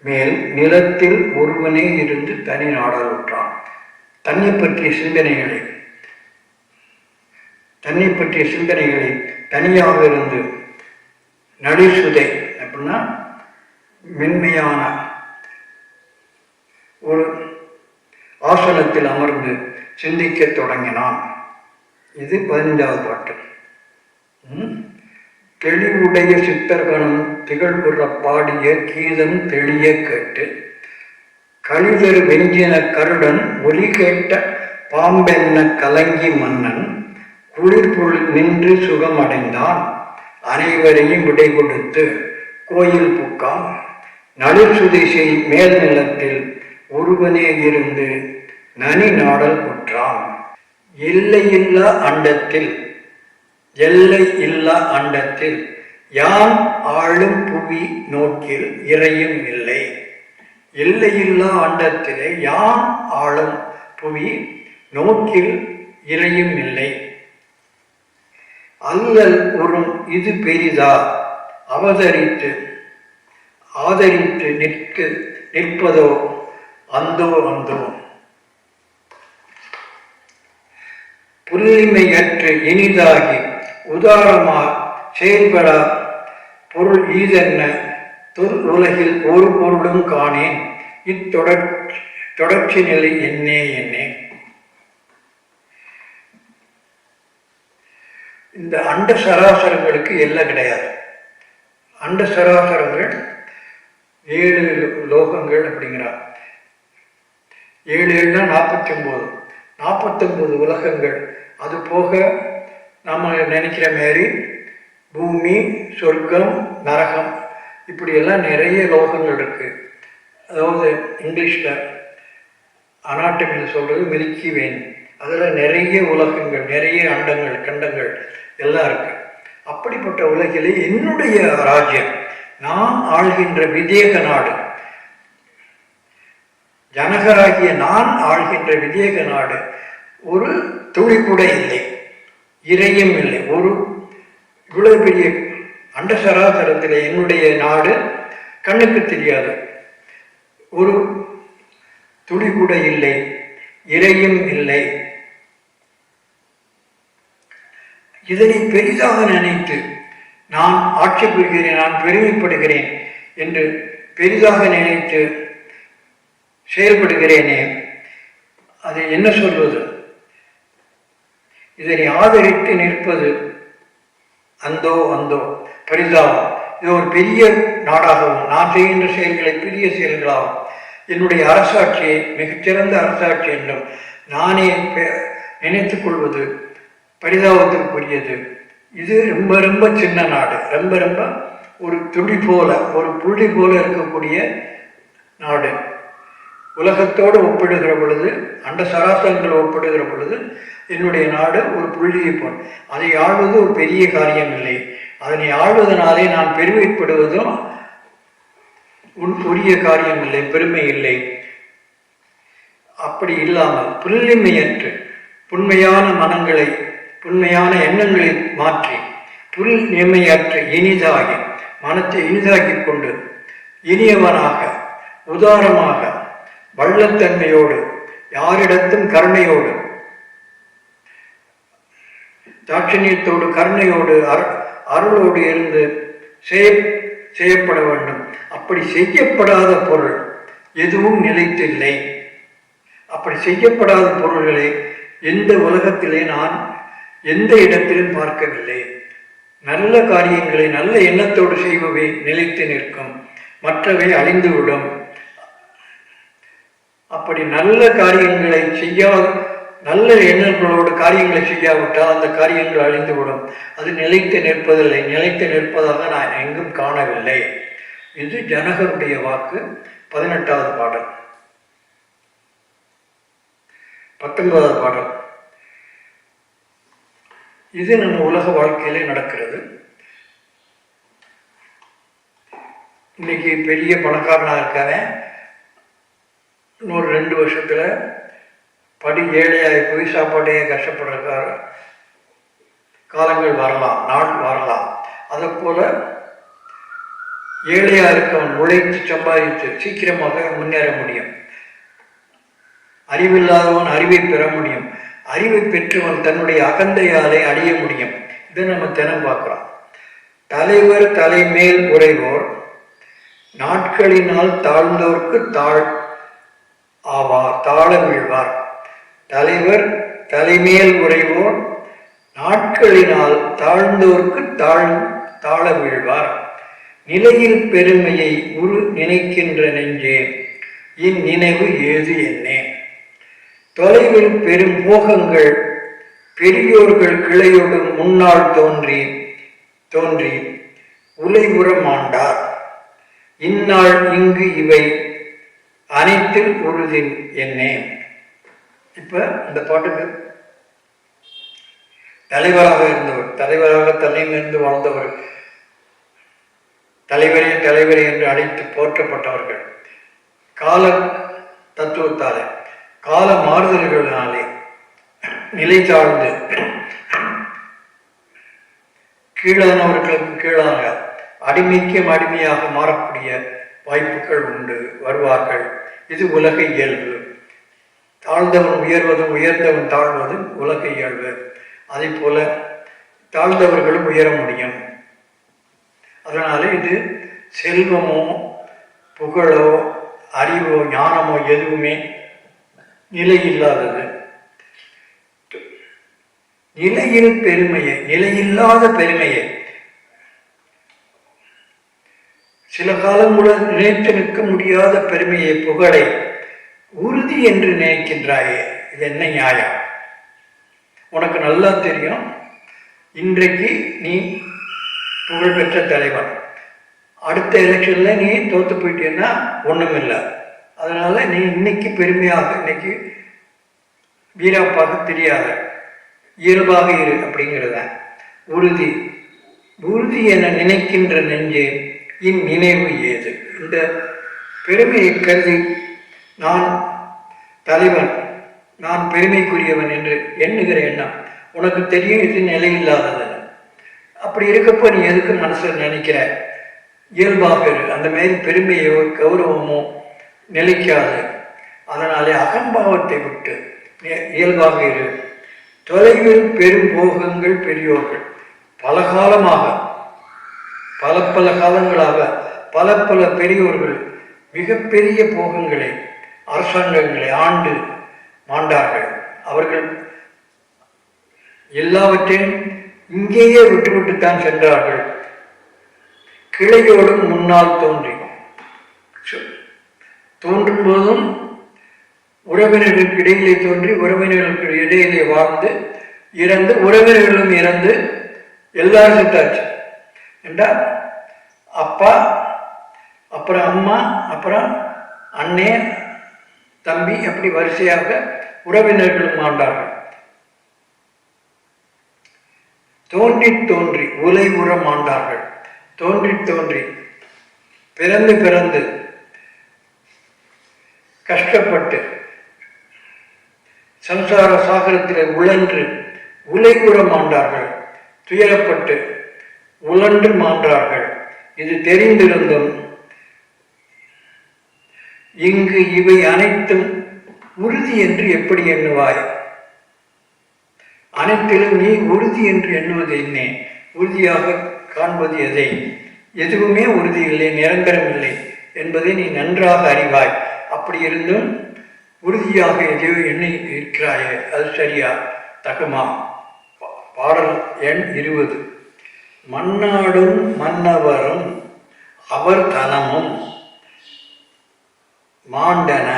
மேல் நிலத்தில் ஒருவனே இருந்து தனி நாடாளுற்றான். தன்னை பற்றிய சிந்தனைகளை தன்னை பற்றிய சிந்தனைகளை தனியாக இருந்து நளிசுதை அப்படின்னா மென்மையான ஒரு ஆசனத்தில் அமர்ந்து சிந்திக்க தொடங்கினான். இது 15வது பாட்டு. தெளிவுடைய சித்தர்களும் திகழ்புற பாடிய கீதம் தெளிய கேட்டு கழிதரு வெஞ்சின கருடன் ஒலி கேட்ட பாம்பென்ன கலங்கி மன்னன் குளிர்புள் நின்று சுகமடைந்தான். அனைவரையும் விடை கொடுத்து கோயில் புக்கான் நளிர்சுதிசை மேல் நிலத்தில் ஒருவனே இருந்து நனி நாடல் குற்றான். எல்லையில்லா அண்டத்தில் எல்லை இல்லா அண்டத்தில் யான் ஆளும் புவி நோக்கில் இறையும் இல்லை. எல்லையில்லா அண்டத்திலே யான் ஆளும் புவி நோக்கில் இறையும் இல்லை. அல்லல் உறும் இது பெரிதா ஆதரித்து நிற்பதோ அந்தோ அந்தோ. புல்லிமையற்று இனிதாகி உதாரமாக செயல்பட பொருள் ஈதென்ன உலகில் ஒரு பொருளும் காணேன் தொடர்ச்சி நிலை என்னே. இந்த அண்ட சராசரங்களுக்கு எல்லை கிடையாது. அண்ட சராசரங்கள் 7 லோகங்கள் அப்படிங்கிறார். 7 7னா 49, 49 உலகங்கள். அது போக நம்ம நினைக்கிற மாதிரி பூமி, சொர்க்கம், நரகம் இப்படியெல்லாம் நிறைய லோகங்கள் இருக்கு. அதாவது இங்கிலீஷில் அனாட்டமியில் சொல்றது மில்கி வேன். அதில் நிறைய உலகங்கள், நிறைய அண்டங்கள், கண்டங்கள் எல்லாம் இருக்கு. அப்படிப்பட்ட உலகிலே என்னுடைய ராஜ்யம், நான் ஆள்கின்ற விதேக நாடு, ஜனகராகிய நான் ஆள்கின்ற விதேக நாடு ஒரு துளி கூட இல்லை, இறையும் இல்லை. ஒரு இவ்வளவு பெரிய அண்ட சராசரத்தில் என்னுடைய நாடு கண்ணுக்கு தெரியாது, ஒரு துளி கூட இல்லை, இறையும் இல்லை. இதனை பெரிதாக நினைத்து நான் ஆட்சி புரிகிறேன், நான் பெருமைப்படுகிறேன் என்று பெரிதாக நினைத்து செயல்படுகிறேனே, அது என்ன சொல்வது? இதனை ஆதரித்து நிற்பது அந்தோ பரிதாபம். இது ஒரு பெரிய நாடாகவும் நான் செய்கின்ற செயல்களை பெரிய செயல்களாகும், என்னுடைய அரசாட்சியை மிகச்சிறந்த அரசாட்சி என்றும் நானே நினைத்துக் கொள்வது பரிதாபத்திற்குரியது. இது ரொம்ப ரொம்ப சின்ன நாடு, ரொம்ப ரொம்ப ஒரு துளி போல, ஒரு புள்ளி போல இருக்கக்கூடிய நாடு. உலகத்தோடு ஒப்பிடுகிற பொழுது, அண்ட சராசரங்கள் ஒப்பிடுகிற பொழுது என்னுடைய நாடு ஒரு புள்ளியை போல். அதை ஆள்வது ஒரு பெரிய காரியம் இல்லை. அதனை ஆள்வதனாலே நான் பெருமைப்படுவதும் உரிய காரியம் இல்லை, பெருமை இல்லை. அப்படி இல்லாமல் புல்லிமையற்று புண்மையான மனங்களை, புண்மையான எண்ணங்களை மாற்றி புல் நிமையற்று இனிதாகி மனத்தை இனிதாக்கி கொண்டு இனியவனாக, உதாரமாக, வள்ளத்தன்மையோடு, யாரிடத்தும் கருணையோடு, தாட்சணியத்தோடு, கருணையோடு, அருளோடு இருந்து செய்யப்பட வேண்டும். அப்படி செய்யப்படாத பொருள் எதுவும் நிலைத்தில்லை. அப்படி செய்யப்படாத பொருள்களை எந்த உலகத்திலே நான் எந்த இடத்திலும் பார்க்கவில்லை. நல்ல காரியங்களை நல்ல எண்ணத்தோடு செய்பவை நிலைத்து நிற்கும், மற்றவை அழிந்துவிடும். அப்படி நல்ல காரியங்களை நல்ல எண்ணங்களோடு காரியங்களை செய்யாவிட்டால் அந்த காரியங்கள் அழிந்துவிடும். அது நிலைத்து நிற்பதில்லை. நிலைத்து நிற்பதாக நான் எங்கும் காணவில்லை. இது ஜனகருடைய வாக்கு. 18வது பாடல். 19வது பாடல். இது நம்ம உலக வாழ்க்கையிலே நடக்கிறது. இன்னைக்கு பெரிய பணக்காரனாக இருக்காங்க, இன்னொரு 2 வருஷத்துல படி ஏழையாகி போய் சாப்பாட்டையே கஷ்டப்படுற காலங்கள் வரலாம், நாள் வரலாம். அதை போல ஏழையா இருக்கவன் உழைத்து சம்பாதித்து சீக்கிரமாக முன்னேற முடியும். அறிவில்லாதவன் அறிவை பெற முடியும். அறிவை பெற்றவன் தன்னுடைய அகந்தையாலே அடைய முடியும். இதை நம்ம தினம் பார்க்குறோம். தலைவர் தலைமேல் உறைவோர் நாட்களினால் தாழ்ந்தோர்க்கு தாழ வீழ்வார். தலைவர் தலைமேல் உறைவோர் நாட்களினால் தாழ்ந்தோர்க்கு தாழ வீழ்வார். நிலையில் பெருமையை நினைக்கின்ற நெஞ்சே இந்நினைவு ஏது என்னே. தொலைவில் பெரும் போகங்கள் பெரியோர்கள் கிளையோடு முன்னால் தோன்றி உலைவுற மாண்டார். இந்நாள் இங்கு இவை அனைத்தில் உறுதின் என்னே. இப்ப இந்த பாட்டுக்கு தலைவராக இருந்தவர், தலைவராக தலைமையிலிருந்து வாழ்ந்தவர், தலைவரே என்று அழைத்து போற்றப்பட்டவர்கள் கால தத்துவத்தாலே கால மாறுதல்களினாலே நிலை தாழ்ந்து கீழானவர்களுக்கு கீழாக அடிமையாக மாறக்கூடிய வாய்ப்புகள் உண்டு, வருவார்கள். இது உலக இயல்பு. தாழ்ந்தவன் உயர்வதும் உயர்ந்தவன் தாழ்வதும் உலக இயல்பு. அதே போல தாழ்ந்தவர்களும் உயர முடியும். அதனால இது செல்வமோ புகழோ அறிவோ ஞானமோ எதுவுமே நிலை இல்லாதது. நிலையில்லாத பெருமையை சில காலம் கூட நினைத்து நிற்க முடியாத பெருமையை புகழை உறுதி என்று நினைக்கின்றாயே, இது என்ன நியாயம்? உனக்கு நல்லா தெரியும், இன்றைக்கு நீ புகழ்பெற்ற தலைவன், அடுத்த எலெக்ஷன்ல நீ தோத்து போயிட்டேன்னா ஒண்ணுமில்லை. அதனால நீ இன்னைக்கு பெருமையாக, இன்னைக்கு வீராப்பாக தெரியாத, இயல்பாக இரு அப்படிங்கிறத உறுதி என நினைக்கின்ற நெஞ்சே இந்நினைவு ஏது. இந்த பெருமையை கருதி நான் தலைவன், நான் பெருமைக்குரியவன் என்று எண்ணுகிற எண்ணம் உனக்கு தெரியும், இது நிலையில்லாதது. அப்படி இருக்கப்போ நீ எதுக்கு மனசில் நினைக்கிற? இயல்பாக இரு. அந்த மாதிரி பெருமையோ கௌரவமோ நிலைக்காது. அதனாலே அகம்பாவத்தை விட்டு இயல்பாக இரு. தொலைவில் பெரும் போகங்கள் பெரியோர்கள் பல காலமாக பல காலங்களாக பல பெரியோர்கள் மிகப்பெரிய போகங்களை அரசாங்கங்களை ஆண்டு மாண்டார்கள். அவர்கள் எல்லாவற்றையும் இங்கேயே விட்டுவிட்டுத்தான் சென்றார்கள். கிளையோடும் முன்னால் தோன்றும் போதும் உறவினர்களுக்கு இடையிலே தோன்றி உறவினர்களுக்கு இடையிலே வாழ்ந்து இறந்து உறவினர்களும் இறந்து எல்லாரும் செத்தாச்சு என்றால் அப்பா, அப்புறம் அம்மா, அப்புறம் அண்ணே, தம்பி, அப்படி வரிசையாக உறவினர்களும் மாண்டார்கள். தோன்றி உலை உற மாண்டார்கள். தோன்றி பிறந்து கஷ்டப்பட்டு சம்சார சாகரத்தில் உழன்று உலை உற மாண்டார்கள். துயரப்பட்டு உழன்று மாண்டார்கள். இது தெரிந்திருந்தும் இங்கு இவை அனைத்தும் உறுதி என்று எப்படி எண்ணுவாய்? அனைத்திலும் நீ உறுதி என்று எண்ணுவது என்ன? உறுதியாக காண்பது எதை? எதுவுமே உறுதி இல்லை, நிரந்தரம் இல்லை என்பதை நீ நன்றாக அறிவாய். அப்படி இருந்தும் உறுதியாக எதையோ எண்ணி இருக்கிறாயே, அது சரியா தகுமா? பாடல் எண் 20. மன்னாடும் மன்னவரும் அவர் தனமும் மாண்டன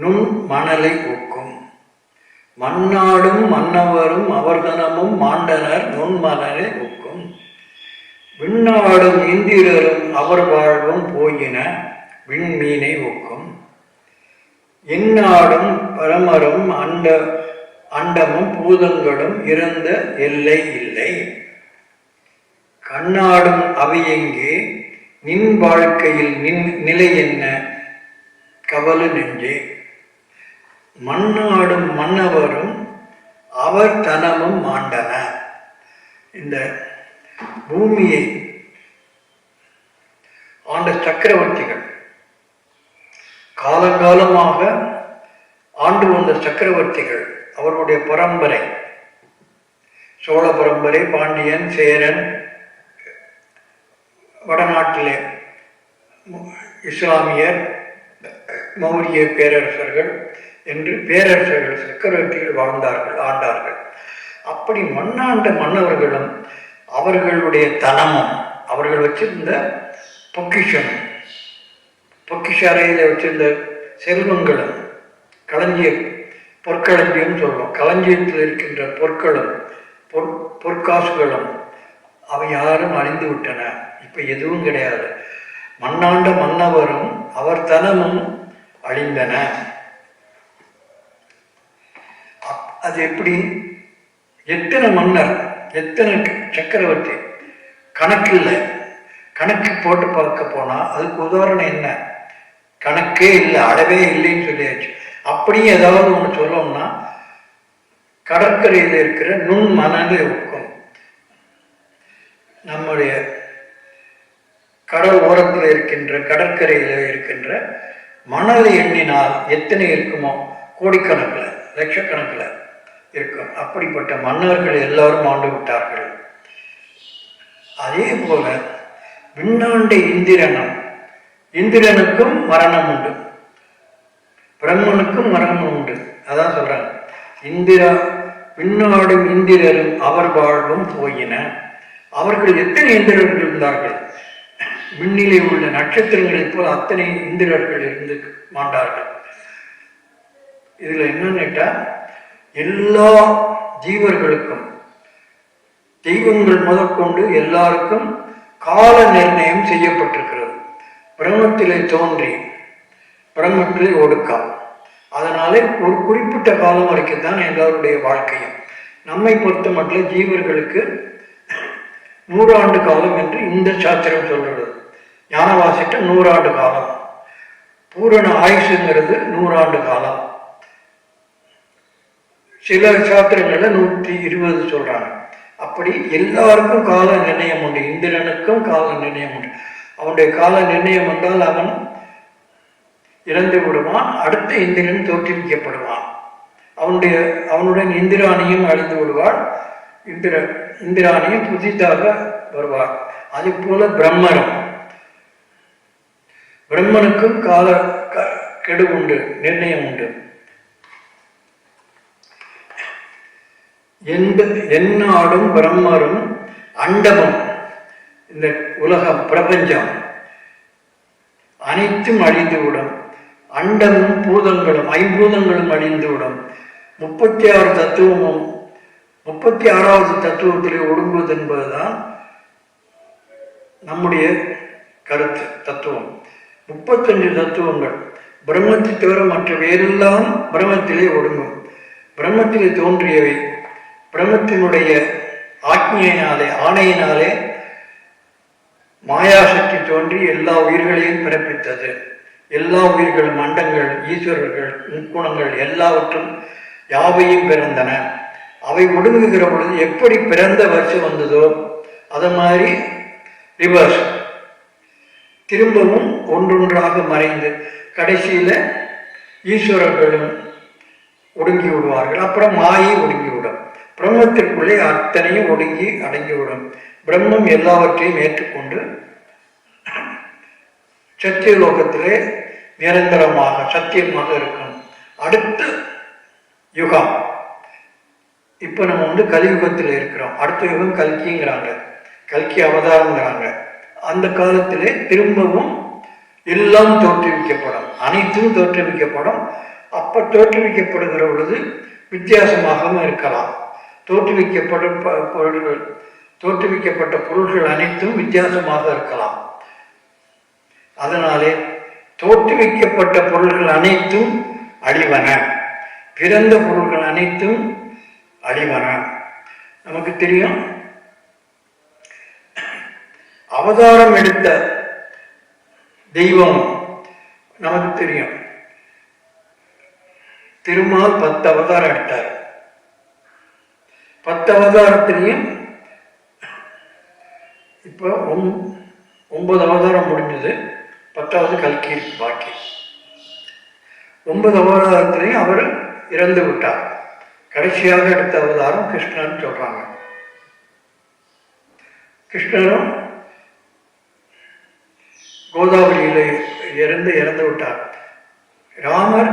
நுண் மணலை ஒக்கும். மன்னாடும் மன்னவரும் அவர்தனமும் மாண்டனர் நுண்மணலை ஒக்கும். விண்ணாடும் இந்திரரும் அவர் வாழ்வும் போயின விண்மீனை ஒக்கும். எந்நாடும் பரமரும் அண்டமும் பூதங்களும் இறந்த எல்லை இல்லை. கண்ணாடும் அவையெங்கே நின் வாழ்க்கையில் நிலை என்ன கவலை நெஞ்சே. மண்ணாடும் மன்னவரும் அவர் தனமும் மாண்டன. இந்த பூமியை ஆண்ட சக்கரவர்த்திகள், காலங்காலமாக ஆண்டு வந்த சக்கரவர்த்திகள் அவருடைய பரம்பரை, சோழ பரம்பரை, பாண்டியன், சேரன், வடநாட்டிலே இஸ்லாமியர், மௌரிய பேரரசர்கள் என்று பேரரசர்கள், சக்கரவர்த்திகள் வாழ்ந்தார்கள், ஆண்டார்கள். அப்படி மண்ணாண்ட மன்னவர்களும் அவர்களுடைய தனமும் அவர்கள் வச்சிருந்த பொக்கிஷம், பொக்கிஷ அறையில் வச்சிருந்த செல்வங்களும், களஞ்சிய பொற்களஞ்சியம் சொல்லுவோம், களஞ்சியத்தில் இருக்கின்ற பொற்களும் பொற்காசுகளும் அவை யாரும் அழிந்து விட்டன. இப்ப எதுவும் கிடையாது. மண்ணாண்ட மன்னவரும் அவர் தனமும் அழிந்தன. அது எப்படி? எத்தனை மன்னர், எத்தனை சக்கரவர்த்தி, கணக்கில்லை. கணக்கு போட்டு பார்க்க போனா அதுக்கு உதாரணம் என்ன? கணக்கே இல்லை, அளவே இல்லைன்னு சொல்லியாச்சு. அப்படியே ஏதாவது ஒன்று சொல்லணும்னா கடற்கரையில் இருக்கிற நுண் மணலை இருக்கும். நம்முடைய கடல் ஓரத்தில் இருக்கின்ற, கடற்கரையில் இருக்கின்ற மணலை எண்ணினால் எத்தனை இருக்குமோ, கோடிக்கணக்கில், லட்சக்கணக்கில் இருக்கும். அப்படிப்பட்ட மன்னர்கள் எல்லாரும் ஆண்டு விட்டார்கள். அதே போல விண்ணாண்ட இந்திரனும், இந்திரனுக்கும் மரணம் உண்டு, பிரம்மனுக்கும் மரணம் உண்டு. அதான் சொல்றாங்க, இந்திரா விண்ணாடும் இந்திரரும் அவர் வாழ்வும் போயின. அவர்கள் எத்தனை இந்திரர்கள் இருந்தார்கள்? விண்ணிலே உள்ள நட்சத்திரங்களைப் போல் அத்தனை இந்திரர்கள் இருந்து மாண்டார்கள். இதுல என்னன்னு கேட்டா, எல்லா ஜீவர்களுக்கும், தெய்வங்கள் முதற்கொண்டு எல்லாருக்கும் கால நிர்ணயம் செய்யப்பட்டிருக்கிறது. பிரம்மத்திலே தோன்றி பிரம்மத்திலே ஒடுக்கம். அதனாலே ஒரு குறிப்பிட்ட காலம் வரைக்கும் தான் எல்லாருடைய வாழ்க்கையும். நம்மை பொறுத்த மட்டும் ஜீவர்களுக்கு 100 ஆண்டு காலம் என்று இந்த சாஸ்திரம் சொல்றது. ஞானவாசிட்ட 100 ஆண்டு காலம், பூரண ஆயுசுங்கிறது 100 ஆண்டு காலம். சில சாஸ்திரங்கள்ல 120 சொல்றாங்க. அப்படி எல்லாருக்கும் கால நிர்ணயம் உண்டு. இந்திரனுக்கும் கால நிர்ணயம் உண்டு. அவனுடைய கால நிர்ணயம் வந்தால் அவன் இறந்து விடுவான், அடுத்த இந்திரன் தோற்றுவிக்கப்படுவான். அவனுடன் இந்திராணியும் அழிந்து விடுவாள், இந்திராணியும் புதிதாக வருவார். அதே போல பிரம்மனுக்கும் கால கெடு உண்டு, நிர்ணயம் உண்டு. எந்நாடும் பிரம்மரும் அண்டமும், இந்த உலகம், பிரபஞ்சம் அனைத்தும் அழிந்துவிடும். அண்டமும் பூதங்களும், ஐம்பூதங்களும் அழிந்துவிடும். 36 தத்துவமும் 36வது தத்துவத்திலே ஒடுங்குவது என்பதுதான் நம்முடைய கருத்து, தத்துவம். 35 தத்துவங்கள் பிரம்மத்தை தவிர மற்ற வேறெல்லாம் பிரம்மத்திலே ஒடுங்கும். பிரம்மத்திலே தோன்றியவை பிரம்மத்தினுடைய ஆக்ஞையினாலே, ஆணையினாலே மாயாசக்தி தோன்றி எல்லா உயிர்களையும் பிறப்பித்தது. எல்லா உயிர்களும், அண்டங்கள், ஈஸ்வரர்கள், முக்குணங்கள் எல்லாவற்றும் யாவையும் பிறந்தன. அவை ஒடுங்குகிற பொழுது எப்படி பிறந்த வருஷம் வந்ததோ அது மாதிரி ரிவர்ஸ் திரும்பவும் ஒன்றொன்றாக மறைந்து கடைசியில ஈஸ்வரர்களும் ஒடுங்கி விடுவார்கள். அப்புறம் மாயை ஒடுங்கிவிடும். பிரம்மத்திற்குள்ளே அத்தனையும் ஒடுங்கி அடங்கிவிடும். பிரம்மம் எல்லாவற்றையும் ஏற்றுக்கொண்டு சத்தியலோகத்திலே நிரந்தரமாக சத்தியமாக இருக்கும். அடுத்த யுகம், இப்ப நம்ம கலியுகத்தில் இருக்கிறோம். அடுத்த யுகம் கல்கிங்கிறாங்க, கல்கி அவதாரங்கிறாங்க. அந்த காலத்திலே திரும்பவும் எல்லாம் தோற்றுவிக்கப்படும், அனைத்தும் தோற்றுவிக்கப்படும். அப்ப தோற்றுவிக்கப்படுகிற பொழுது வித்தியாசமாகவும் இருக்கலாம். தோற்றுவிக்கப்பட்ட பொருள்கள் அனைத்தும் வித்தியாசமாக இருக்கலாம். அதனாலே தோற்றுவிக்கப்பட்ட பொருள்கள் அனைத்தும் அழிவன, பிறந்த பொருள்கள் அனைத்தும் அழிவன. நமக்கு தெரியும், அவதாரம் எடுத்த தெய்வம் நமக்கு தெரியும். திருமால் 10 அவதாரம் எடுத்தார். 10 அவதாரத்திலையும் இப்போ 9 அவதாரம் முடிஞ்சது, 10வது கல்கி இருக்கு பாக்கி. 9 அவதாரத்திலையும் அவர் இறந்து விட்டார். கடைசியாக எடுத்த அவதாரம் கிருஷ்ணன் சொல்றாங்க. கிருஷ்ணரும் கோதாவரியில இறந்து விட்டார். ராமர்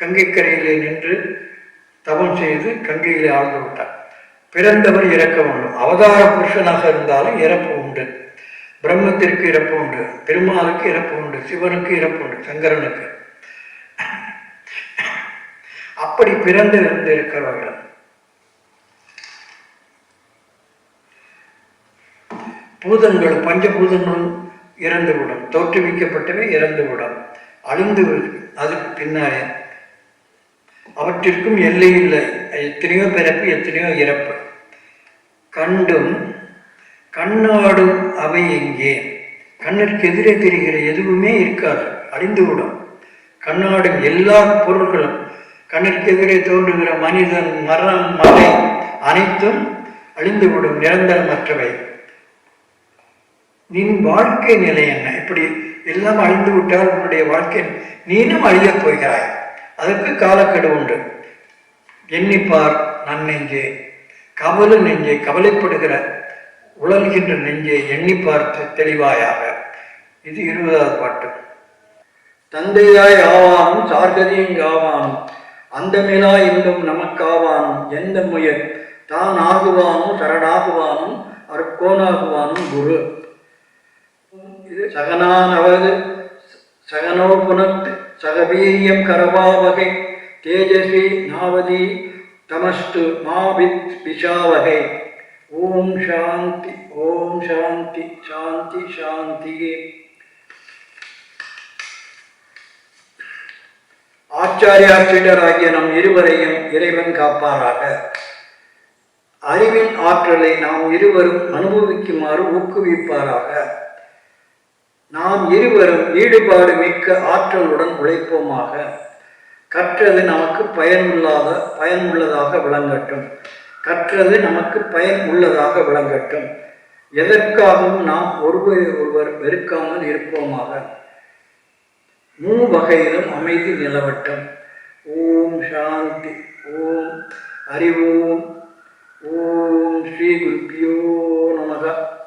கங்கைக்கரையிலே நின்று தவம் செய்து கங்கையிலே ஆழ்ந்து விட்டார். பிறந்தவர் இறக்க வேண்டும். அவதார புருஷனாக இருந்தாலும் இறப்பு உண்டு. பிரம்மத்திற்கு இறப்பு உண்டு, பெருமாளுக்கு இறப்பு உண்டு, சிவனுக்கு இறப்பு உண்டு, சங்கரனுக்கு. அப்படி பிறந்து இருக்கிறவர்கள் பூதங்கள், பஞ்சபூதங்களும் இறந்துவிடும். தோற்றுவிக்கப்பட்டவை இறந்துவிடும், அழிந்து. அதுக்கு பின்னாலே அவற்றிற்கும் எல்லை இல்லை. எத்தனையோ பிறப்பு, எத்தனையோ இறப்பு. கண்டும் கண்ணாடும் அவை எங்கே? கண்ணிற்கு எதிரே தெரிகிற எதுவுமே இருக்காது, அழிந்துவிடும். கண்ணாடும் எல்லா பொருட்களும், கண்ணிற்கு எதிரே தோன்றுகிற மனிதன், மரம், மலை அனைத்தும் அழிந்துவிடும், நிரந்தரமற்றவை. நின் வாழ்க்கை நிலை என்ன? இப்படி எல்லாம் அழிந்து விட்டால் உன்னுடைய வாழ்க்கை நீனும் அழியப் போகிறாய். அதற்கு காலக்கெடு உண்டு. எண்ணிப்பார் நன்னெஞ்சே, கவலை நெஞ்சே, கவலைப்படுகிற உழல்கின்ற நெஞ்சே, எண்ணி பார்த்து தெளிவாயாக. இது 20வது பாட்டு. தந்தையாய் ஆவானும் சார்கதியும் ஆவானும் அந்தமிலா இன்பம் நமக்காவானும் எந்த முயல் தான் ஆகுவானும் சரணாகுவானும் அருக்கோனாகுவானும் குரு. இது சகனானவது சகனோ புனத் சகவீரியம் கரவாவகை தேஜஸ்வி நாவதி தமஸ்து மாவித் பிஷாவகை. ஓம் சாந்தி, ஓம் சாந்தி, சாந்தி சாந்தியே. ஆச்சாரியாசிரியராகிய நம் இருவரையும் இறைவன் காப்பாராக. அறிவின் ஆற்றலை நாம் இருவரும் அனுபவிக்குமாறு ஊக்குவிப்பாராக. நாம் இருவரும் ஈடுபாடு மிக்க ஆற்றலுடன் உழைப்போமாக. கற்றது நமக்கு பயனுள்ளதாக விளங்கட்டும். கற்றது நமக்கு பயன் உள்ளதாக விளங்கட்டும். எதற்காகவும் நாம் ஒருவரை ஒருவர் வெறுக்காமல் இருப்போமாக. மூவகையிலும் அமைதி நிலவட்டும். ஓம் சாந்தி. ஓம் அறிவோம்.